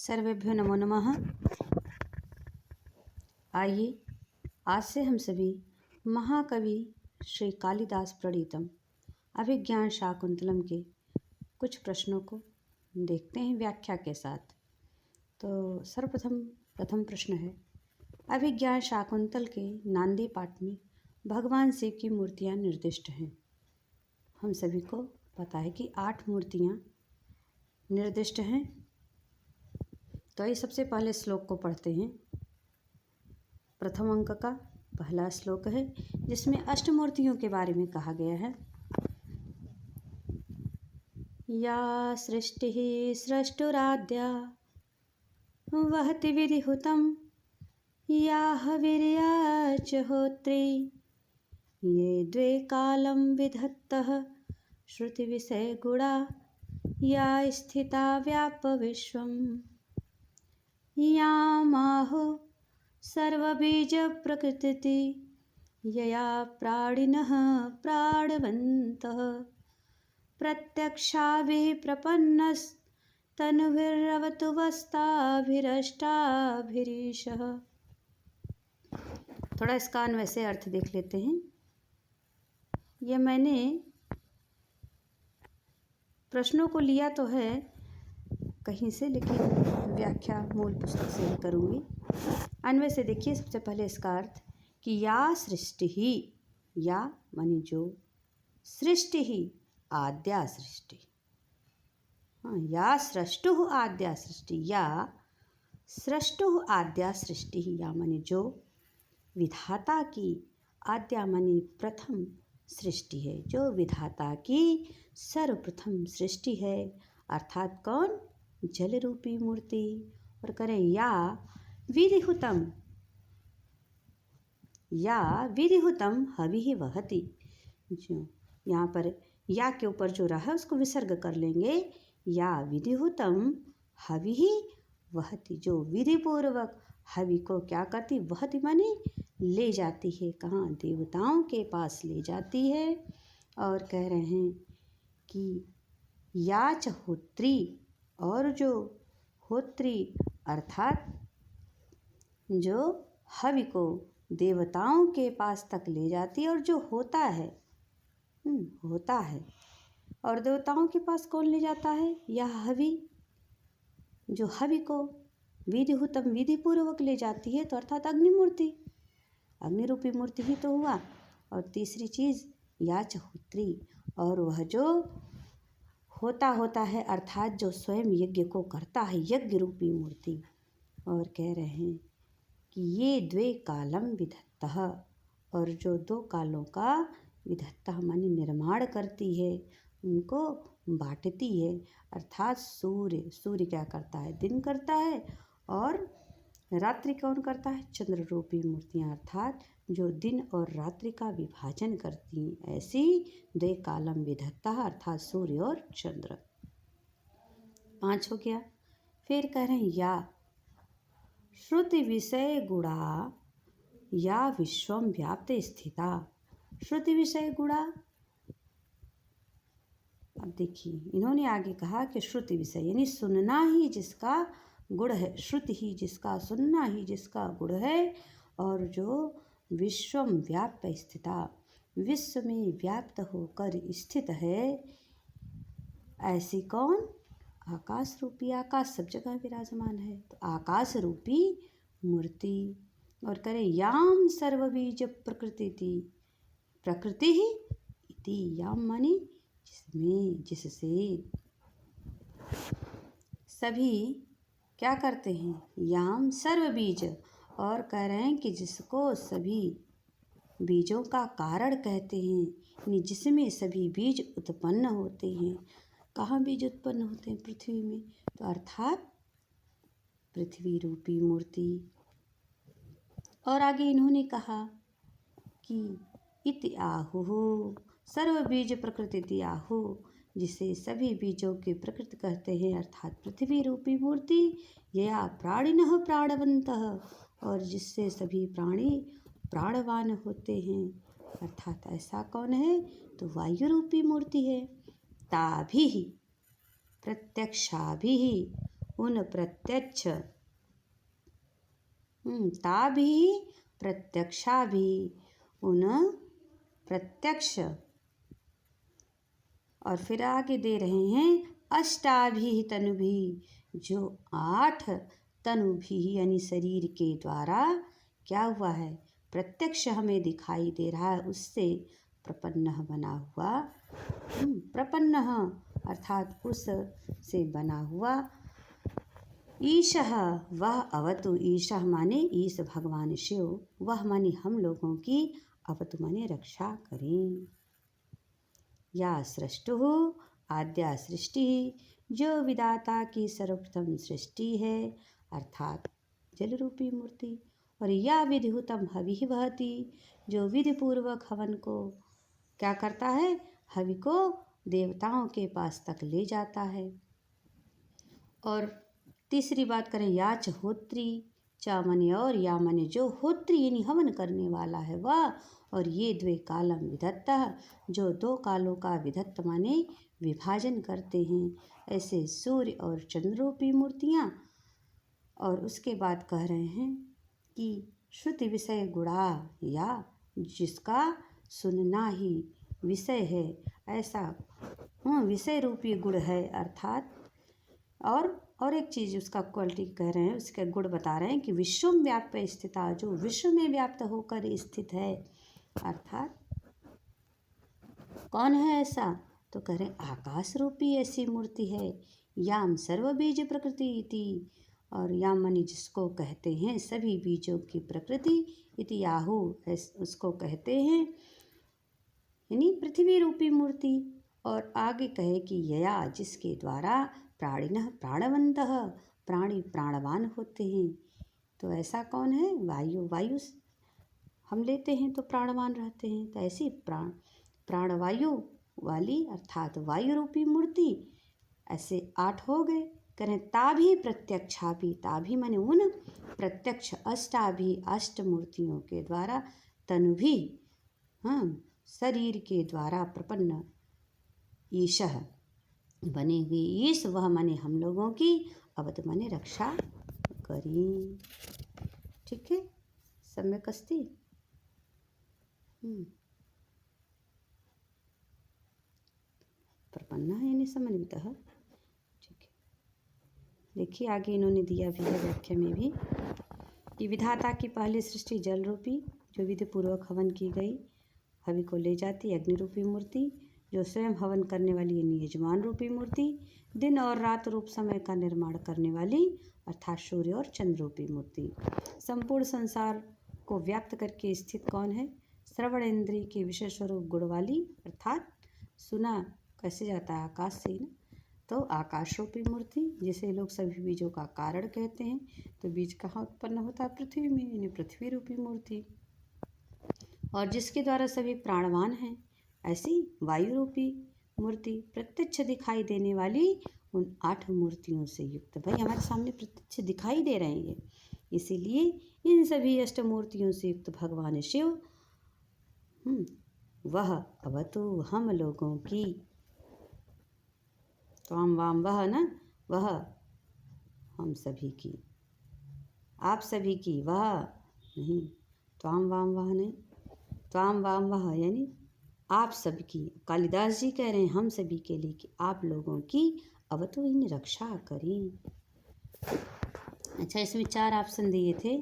सर्वेभ्यो नमो नमः। आइए आज से हम सभी महाकवि श्री कालिदास प्रणीतम अभिज्ञान शाकुंतलम के कुछ प्रश्नों को देखते हैं व्याख्या के साथ। तो प्रथम प्रश्न है, अभिज्ञान शाकुंतल के नांदी पाठ में भगवान शिव की मूर्तियाँ निर्दिष्ट हैं। हम सभी को पता है कि 8 मूर्तियाँ निर्दिष्ट हैं। तो ये सबसे पहले श्लोक को पढ़ते हैं। प्रथम अंक का पहला श्लोक है जिसमें अष्टमूर्तियों के बारे में कहा गया है। या सृष्टिः स्रष्टुराद्या वहति विधिहुतं या हविर्या च होत्री ये द्वे कालं विधत्तः श्रुतिविषयगुणा या स्थिता व्यापविश्वम् यामाहो सर्वबीजप्रकृतिति यया प्राणिनः प्राणवन्तः प्रत्यक्षाभिः प्रपन्नस्तनुभिरवतु वस्ताभिरष्टाभिरीशः। थोड़ा इसका अन्वय से अर्थ देख लेते हैं। यह मैंने प्रश्नों को लिया तो है कहीं से, लेकिन व्याख्या मूल पुस्तक से ही करूँगी। अन्वय से देखिए, सबसे पहले इसका अर्थ कि या सृष्टि ही, या मानी जो, सृष्टि ही आद्या सृष्टि, या सृष्टु आद्या सृष्टि, या सृष्टु आद्या सृष्टि ही, या मानी जो विधाता की, आद्या मानी प्रथम सृष्टि है, जो विधाता की सर्वप्रथम सृष्टि है, अर्थात कौन? जल रूपी मूर्ति। और करें या विधिहुतम, या विधिहुतम हविः वहति। जो यहाँ पर या के ऊपर जो रहा है उसको विसर्ग कर लेंगे। या विधिहुतम हविः वहति, जो विधिपूर्वक हवि को क्या करती? वहति माने ले जाती है। कहाँ? देवताओं के पास ले जाती है। और कह रहे हैं कि या च होत्री, और जो होत्री अर्थात जो हवि को देवताओं के पास तक ले जाती है, और जो होता है होता है, और देवताओं के पास कौन ले जाता है? यह हवि, जो हवि को विधिहुतम विधिपूर्वक ले जाती है, तो अर्थात अग्निमूर्ति, अग्निरूपी मूर्ति ही तो हुआ। और तीसरी चीज़ या च होत्री, और वह जो होता है अर्थात जो स्वयं यज्ञ को करता है, यज्ञ रूपी मूर्ति। और कह रहे हैं कि ये द्वे कालम विधत्तः, और जो 2 कालों का विधत्तः माने निर्माण करती है, उनको बांटती है। अर्थात सूर्य क्या करता है? दिन करता है। और रात्रि कौन करता है? चंद्र रूपी मूर्तियाँ, अर्थात जो दिन और रात्रि का विभाजन करती हैं। ऐसी 2 कालम विधत्तः अर्थात सूर्य और चंद्र। 5 हो गया। फिर कह रहे हैं या श्रुति विषय गुणा या विश्वम व्याप्त स्थिता। श्रुति विषय गुणा, अब देखिए इन्होंने आगे कहा कि श्रुति विषय यानी सुनना ही जिसका गुण है, श्रुति ही जिसका, सुनना ही जिसका गुण है। और जो विश्वम व्याप्त स्थिता, विश्व में व्याप्त होकर स्थित है, ऐसी कौन? आकाश रूपी, आकाश सब जगह विराजमान है, तो आकाश रूपी मूर्ति। और करें याम सर्वबीज प्रकृति, प्रकृति ही इति, याम मानी जिसमें, जिससे सभी क्या करते हैं? याम सर्वबीज, और कह रहे हैं कि जिसको सभी बीजों का कारण कहते हैं, यानी जिसमें सभी बीज उत्पन्न होते हैं। कहाँ बीज उत्पन्न होते हैं? पृथ्वी में, तो अर्थात पृथ्वी रूपी मूर्ति। और आगे इन्होंने कहा कि इति आहुः सर्वबीज प्रकृति आहु, जिसे सभी बीजों की प्रकृति कहते हैं, अर्थात पृथ्वी रूपी मूर्ति। यया प्राणिनः प्राणवन्तः, और जिससे सभी प्राणी प्राणवान होते हैं, अर्थात ऐसा कौन है? तो वायु रूपी मूर्ति है। ताभिः प्रत्यक्षाभिः, उन प्रत्यक्ष ता भी प्रत्यक्षा भी उन प्रत्यक्ष। और फिर आगे दे रहे हैं अष्टाभी तनुभी, जो 8 तनुभी यानी शरीर के द्वारा क्या हुआ है, प्रत्यक्ष हमें दिखाई दे रहा है, उससे प्रपन्न बना हुआ, प्रपन्न अर्थात उस से बना हुआ ईशः वह अवतु। ईशः माने ईश भगवान शिव, वह माने हम लोगों की, अवतु माने रक्षा करें। या सृष्टु आद्या सृष्टि, जो विधाता की सर्वप्रथम सृष्टि है अर्थात जल रूपी मूर्ति। और या विधिहुतम हवि वहति, जो विधि पूर्वक हवन को क्या करता है, हवि को देवताओं के पास तक ले जाता है। और तीसरी बात करें याच होत्री, चा मने और, या मने जो होत्री यानी हवन करने वाला है वह, और ये द्वे कालम विधत्ता, जो 2 कालों का विधत्त माने विभाजन करते हैं, ऐसे सूर्य और चंद्र रूपी मूर्तियाँ। और उसके बाद कह रहे हैं कि श्रुति विषय गुणा, या जिसका सुनना ही विषय है, ऐसा विषय रूपी गुण है अर्थात। और एक चीज़ उसका क्वालिटी कह रहे हैं, उसके गुण बता रहे हैं कि विश्व में व्याप्त स्थिता, जो विश्व में व्याप्त होकर स्थित है अर्थात कौन है ऐसा, तो कह रहे हैं आकाश रूपी ऐसी मूर्ति है। याम सर्व बीज प्रकृति इति, और याम मानी जिसको कहते हैं सभी बीजों की प्रकृति, इति आहु उसको कहते हैं, यानी पृथ्वी रूपी मूर्ति। और आगे कहे कि यया जिसके द्वारा प्राणिनः प्राणवन्तः, प्राणी प्राणवान होते हैं। तो ऐसा कौन है, वायु, वायु हम लेते हैं तो प्राणवान रहते हैं, तो ऐसी प्राणवायु वाली अर्थात वायु रूपी मूर्ति। ऐसे 8 हो गए। करें ताभी प्रत्यक्षा भी, ताभी माने उन प्रत्यक्ष अष्टाभी 8 मूर्तियों के द्वारा, तनुभी शरीर के द्वारा प्रपन्न, ईशः बने हुए ईश, वह माने हम लोगों की, अवत माने रक्षा करें। ठीक है, सम्यक अस्ति। प्रपन्ना यानी समन्वितः। ठीक है, देखिए आगे इन्होंने दिया भी है व्याख्या में भी कि विधाता की पहली सृष्टि जल रूपी, जो विधि पूर्वक हवन की गई, हवि को ले जाती अग्नि रूपी मूर्ति, जो स्वयं हवन करने वाली यानी यजमान रूपी मूर्ति, दिन और रात रूप समय का निर्माण करने वाली अर्थात सूर्य और चंद्र रूपी मूर्ति। संपूर्ण संसार को व्याप्त करके स्थित कौन है, श्रवण इंद्रिय के विषय स्वरूप गुण वाली अर्थात सुना कैसे जाता है आकाश से ना, तो आकाश रूपी मूर्ति, जिसे लोग सभी बीजों का कारण कहते हैं। तो बीज कहाँ उत्पन्न होता है, पृथ्वी में, यानी पृथ्वी रूपी मूर्ति। और जिसके द्वारा सभी प्राणवान हैं, ऐसी वायु रूपी मूर्ति, प्रत्यक्ष दिखाई देने वाली उन 8 मूर्तियों से युक्त। भाई हमारे सामने प्रत्यक्ष दिखाई दे रहे हैं ये, इसीलिए इन सभी अष्टमूर्तियों से युक्त भगवान शिव वह अवतु हम लोगों की, त्वाम वाम वह ना, वह हम सभी की, आप सभी की, वह नहीं, त्वाम वाम वह नहीं, त्वाम वाम वह यानी आप सबकी। कालिदास जी कह रहे हैं हम सभी के लिए कि आप लोगों की अवतु इन रक्षा करें। अच्छा, इसमें 4 ऑप्शन दिए थे,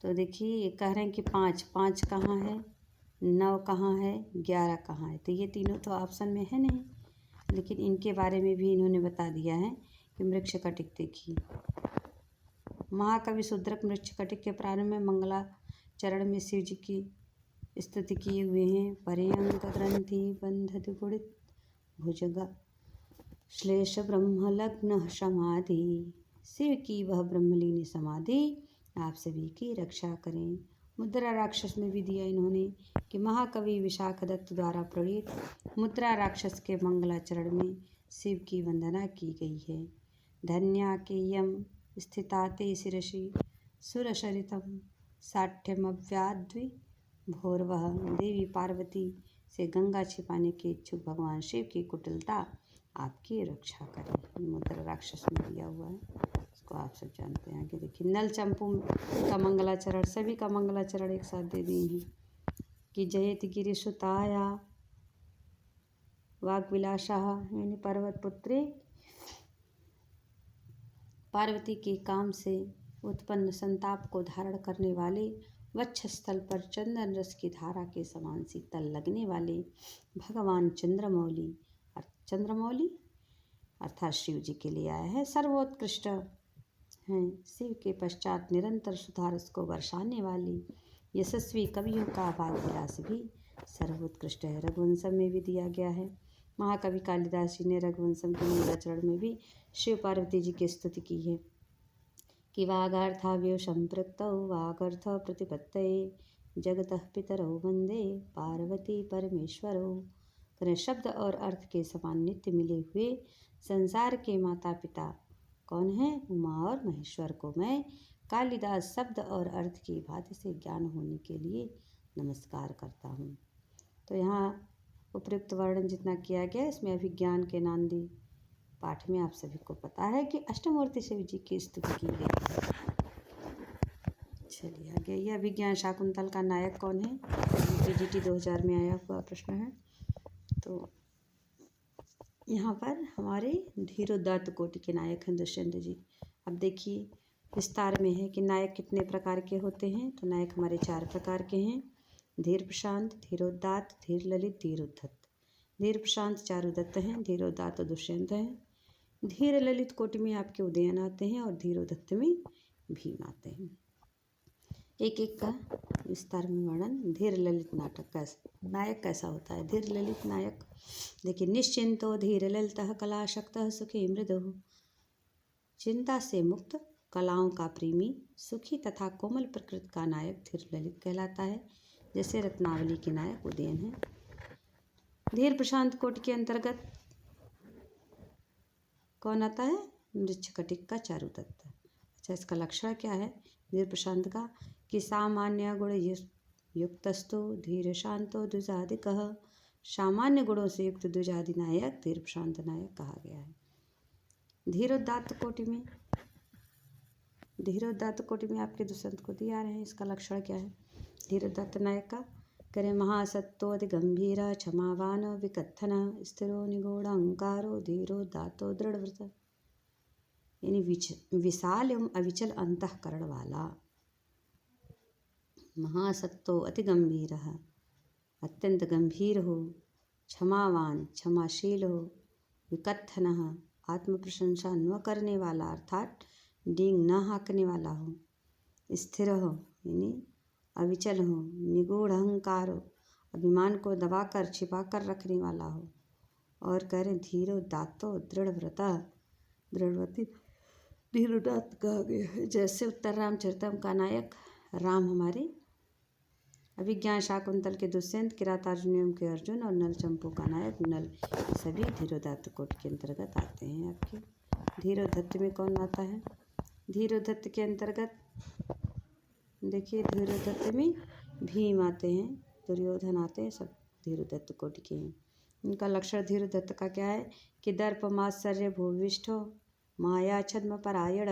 तो देखिए कह रहे हैं कि 5 कहाँ है, 9 कहाँ है, 11 कहाँ है। तो ये तीनों तो ऑप्शन में है नहीं, लेकिन इनके बारे में भी इन्होंने बता दिया है कि मृच्छकटिक देखिए, महाकवि शूद्रक मृच्छकटिक के प्रारंभ में मंगला चरण में शिव जी की स्तुति किए हुए हैं। पर्यंक ग्रंथि बंधत गुणित भुजगा श्लेष ब्रह्म लग्न समाधि, शिव की वह ब्रह्मलीनी समाधि आप सभी की रक्षा करें। मुद्रा राक्षस में भी दिया इन्होंने कि महाकवि विशाख दत्त द्वारा प्रणीत मुद्रा राक्षस के मंगलाचरण में शिव की वंदना की गई है। धन्या केयम स्थिता ते शिरसि सुरसरितम साठ्यमव्याद्वि भोरवह, देवी पार्वती से गंगा छिपाने के इच्छुक भगवान शिव की कुटिलता आपकी रक्षा करे। ये मुद्रा राक्षस में दिया हुआ है, इसको आप सब जानते हैं। आगे देखिए, नल चंपू का मंगलाचरण, सभी का मंगलाचरण एक साथ दे दिए हैं कि जयति गिरि सुताया वाग्विलासा, यानी पर्वत पुत्री पार्वती के काम से उत्पन्न संताप को धारण करने वाले, वक्षस्थल पर चंदन रस की धारा के समान शीतल लगने वाले भगवान चंद्रमौली अर्थात शिव जी के लिए आया है। सर्वोत्कृष्ट हैं, शिव के पश्चात निरंतर सुधारस को बरसाने वाली यशस्वी कवियों का वाग्विलास भी सर्वोत्कृष्ट है। रघुवंशम में भी दिया गया है। महाकवि कालिदास जी ने रघुवंशम के मंगलाचरण में भी शिव पार्वती जी की स्तुति की है कि वागार्थाव्यो संपृक्तौ वागर्थ प्रतिपत्तये जगतः पितरौ वंदे पार्वती परमेश्वरौ। करें, शब्द और अर्थ के समान नित्य मिले हुए संसार के माता पिता कौन है? उमा और महेश्वर को मैं कालिदास शब्द और अर्थ की भांति से ज्ञान होने के लिए नमस्कार करता हूँ। तो यहाँ उपयुक्त वर्णन जितना किया गया, इसमें अभिज्ञान के नांदी पाठ में आप सभी को पता है कि अष्टमूर्ति शिव जी की स्तुति की गई। चलिए आगे, यह अभिज्ञान शाकुंतल का नायक कौन है? पीजीटी 2000 में आया हुआ प्रश्न है। तो यहाँ पर हमारे धीरोदात्त कोटि के नायक हैं दुष्यंत जी। अब देखिए विस्तार में है कि नायक कितने प्रकार के होते हैं। तो नायक हमारे 4 प्रकार के हैं: धीर प्रशांत, धीरोदात्त, धीर ललित, धीरोद्धत। धीर प्रशांत चारुदत्त हैं, धीरोदात्त दुष्यंत हैं। धीर ललित कोटि में आपके उदयन आते हैं और धीरोद्धत में भीम आते हैं। एक एक का विस्तार में वर्णन। धीर ललित नायक कैसा होता है? धीर ललित नायक देखिए, निश्चिंतो धीर ललितः कलाशक्तः सुखी मृदु, चिंता से मुक्त, कलाओं का प्रेमी, सुखी तथा कोमल प्रकृति का नायक धीर ललित कहलाता है। जैसे रत्नावली के नायक उदयन है। धीर प्रशांत कोटि के अंतर्गत कौन आता है? मृच्छकटिक का चारुदत्त। अच्छा, इसका लक्षण क्या है धीर प्रशांत का? कि सामान्य गुण युक्तस्तु धीर शांतो द्विजादिकः। सामान्य गुणों से युक्त द्विजादि नायक धीर प्रशांत नायक कहा गया है। धीरोदात्त कोटि में आपके दुष्यंत को दिया रहे हैं। इसका लक्षण क्या है धीरोदात्त नायक का? करें, महासत्तोदि गंभीर क्षमावान विकथन स्थिरो निगूढ़ अहंकारो धीरोदात्तो दृढ़व्रत, यानी विशाल एवं अविचल अंतःकरण वाला। महासत्तो अति गंभीर, अत्यंत गंभीर हो, क्षमावान क्षमाशील हो, विकथन आत्म प्रशंसा न करने वाला अर्थात डींग न हाँकने वाला हो, स्थिर हो यानी अविचल हो, निगूढ़ अहंकार हो, अभिमान को दबाकर छिपाकर रखने वाला हो, और कह रहे धीरोदात्तो दृढ़व्रती धीरोदात्त कहा गया है। जैसे उत्तर रामचरितम का नायक राम हमारे, अभिज्ञान शाकुंतल के दुष्यंत, किरातार्जुनीयम के अर्जुन और नल चंपू का नायक नल, सभी धीरोदात्त कोटि के अंतर्गत आते हैं। आपके धीरोद्धत में कौन आता है? धीरोद्धत के अंतर्गत देखिए, धीरोद्धत में भीम आते हैं, दुर्योधन आते हैं, सब धीरोद्धत कोटि के हैं। इनका लक्षण धीरोद्धत का क्या है कि दर्प मात्सर्य भूविष्ठो माया छद्म परायण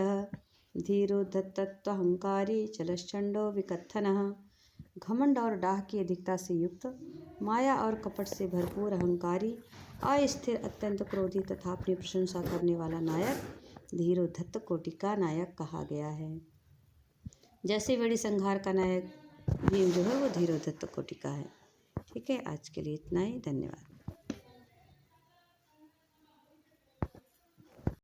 धीरोद्धत्तत्व अहंकारी चलश्चंडो विकथन। घमंड और डाह की अधिकता से युक्त, माया और कपट से भरपूर, अहंकारी, अस्थिर, अत्यंत क्रोधी तथा अपनी प्रशंसा करने वाला नायक धीरोद्धत कोटि का नायक कहा गया है। जैसे बड़ी संहार का नायक भीम जो है वो धीरोद्धत कोटि का है। ठीक है, आज के लिए इतना ही। धन्यवाद।